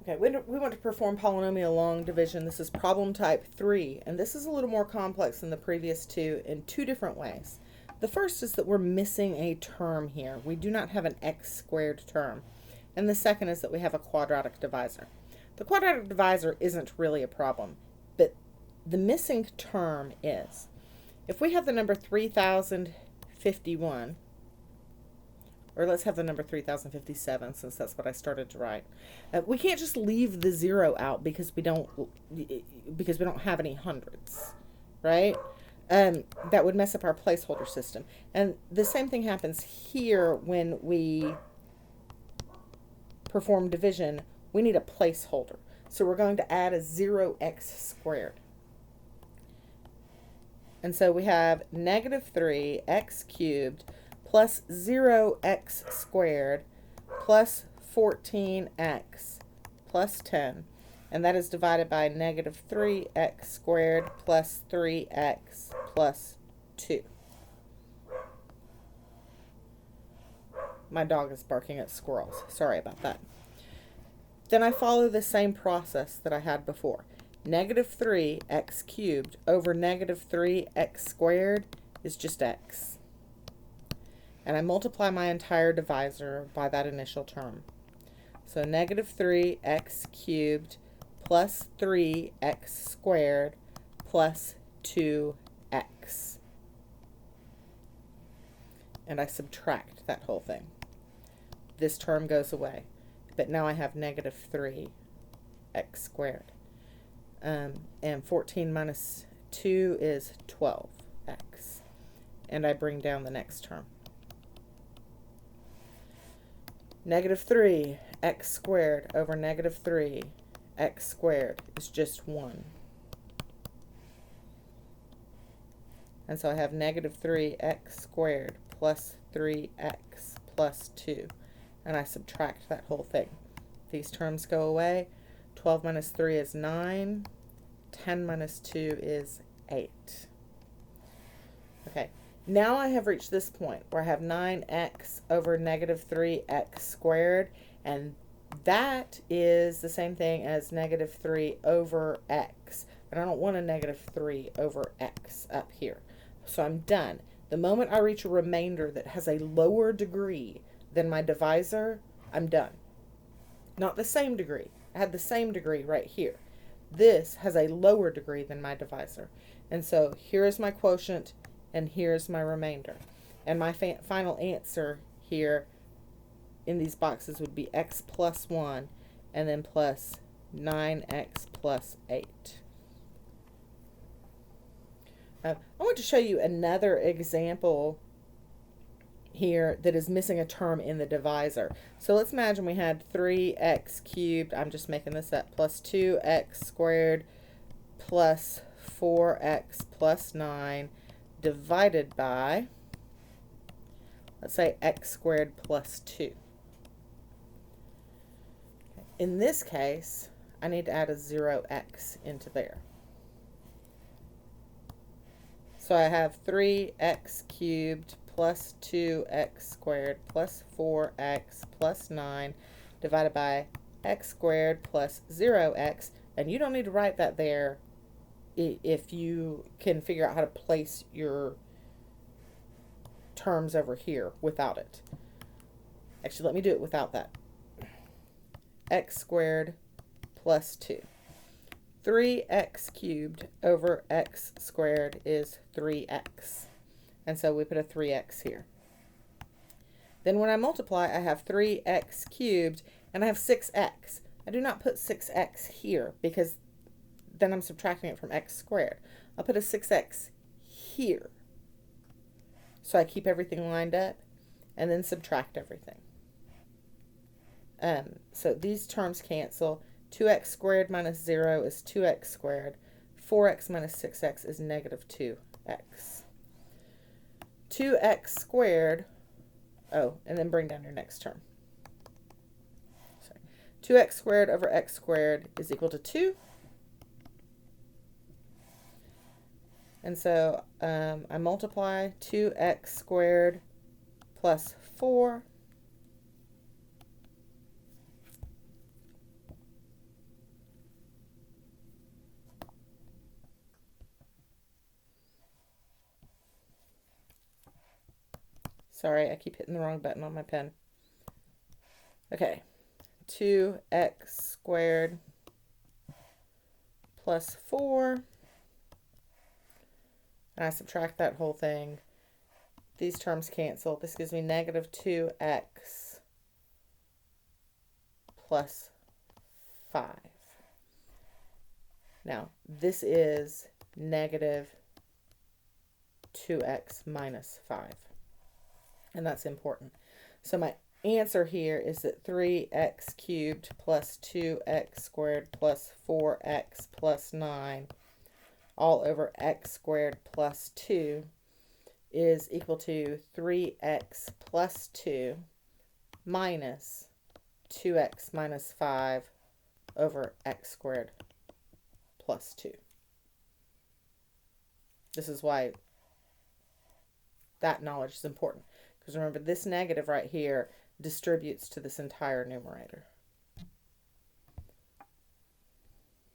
Okay, we want to perform polynomial long division. This is problem type 3, and this is a little more complex than the previous two in two different ways. The first is that we're missing a term here. We do not have an x squared term. And the second is that we have a quadratic divisor. The quadratic divisor isn't really a problem, but the missing term is, if we have the number 3051, or let's have the number 3057 since that's what I started to write. We can't just leave the 0 out because we don't have any hundreds, right? That would mess up our placeholder system. And the same thing happens here when we perform division. We need a placeholder. So we're going to add a 0x squared. And so we have negative 3x cubed plus 0x squared plus 14x plus 10. And that is divided by negative 3x squared plus 3x plus 2. My dog is barking at squirrels. Sorry about that. Then I follow the same process that I had before. Negative 3x cubed over negative 3x squared is just x. And I multiply my entire divisor by that initial term. So negative 3x cubed plus 3x squared plus 2x. And I subtract that whole thing. This term goes away. But now I have negative 3x squared. And 14 minus 2 is 12x. And I bring down the next term. Negative 3x squared over negative 3x squared is just 1. And so I have negative 3x squared plus 3x plus 2. And I subtract that whole thing. These terms go away. 12 minus 3 is 9. 10 minus 2 is 8. Okay. Now I have reached this point where I have 9x over negative 3x squared, and that is the same thing as negative 3 over x. And I don't want a negative 3 over x up here. So I'm done. The moment I reach a remainder that has a lower degree than my divisor, I'm done. Not the same degree. I had the same degree right here. This has a lower degree than my divisor. And so here is my quotient, and here's my remainder. And my final answer here in these boxes would be x plus 1, and then plus 9x plus 8. I want to show you another example here that is missing a term in the divisor. So let's imagine we had 3x cubed, I'm just making this up, plus 2x squared plus 4x plus 9 divided by, let's say, x squared plus 2. In this case, I need to add a 0x into there. So I have 3x cubed plus 2x squared plus 4x plus 9 divided by x squared plus 0x. And you don't need to write that there if you can figure out how to place your terms over here without it. Actually, let me do it without that. X squared plus 2. 3x cubed over x squared is 3x. And so we put a 3x here. Then when I multiply, I have 3x cubed, and I have 6x. I do not put 6x here because then I'm subtracting it from x squared. I'll put a 6x here. So I keep everything lined up and then subtract everything. So these terms cancel. 2x squared minus 0 is 2x squared. 4x minus 6x is negative 2x. 2x squared, and then bring down your next term. Sorry. 2x squared over x squared is equal to 2. And so I multiply 2x squared plus 4 Sorry, I keep hitting the wrong button on my pen. Okay, 2x squared plus 4. And I subtract that whole thing. These terms cancel. This gives me negative 2x plus 5. Now, this is negative 2x minus 5. And that's important. So my answer here is that 3x cubed plus 2x squared plus 4x plus 9 all over x squared plus 2 is equal to 3x plus 2 minus 2x minus 5 over x squared plus 2. This is why that knowledge is important. Because remember, this negative right here distributes to this entire numerator.